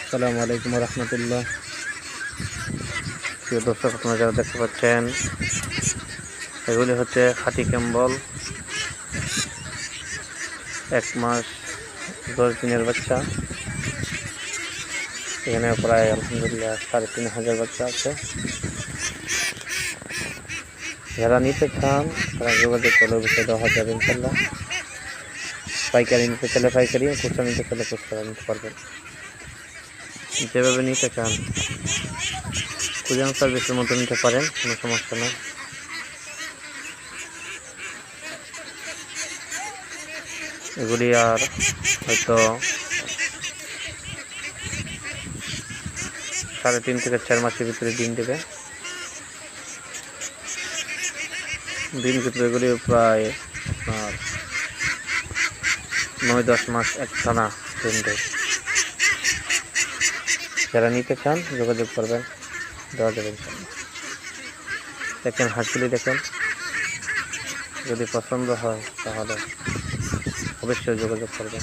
আসসালামু আলাইকুম রহমতুল্লাহ। প্রিয় দর্শক, আপনারা যারা দেখতে পাচ্ছেন এগুলি হচ্ছে খাঁটি ক্যাম্বল, 1 মাস 10 দিনের বাচ্চা। এখানে প্রায় আলহামদুলিল্লাহ 3500 বাচ্চা আছে। যারা নিতে চান তারা যোগাযোগ করলে বিষয় দেওয়া যাবে ইনশাল্লাহ। পাইকারি নিতে চাইলে পাইকারি, খুচরা নিতে চাইলে খুচরা নিতে পারবেন। যেভাবে নিতে চান কুরিয়ান সার্ভিসের মতো নিতে পারেন, কোনো সমস্যা নেই। এগুলি আর হয়তো 3.5 থেকে 4 মাসের ভিতরে ডিম দেবে। ডিম ভিতরে এগুলি প্রায় আপনার 9-10 মাস একটানা ডিম দেয়। যারা নিতে চান যোগাযোগ করবেন, দেওয়া যাবে। দেখেন হাঁসগুলি, দেখেন, যদি পছন্দ হয় তাহলে অবশ্যই যোগাযোগ করবেন।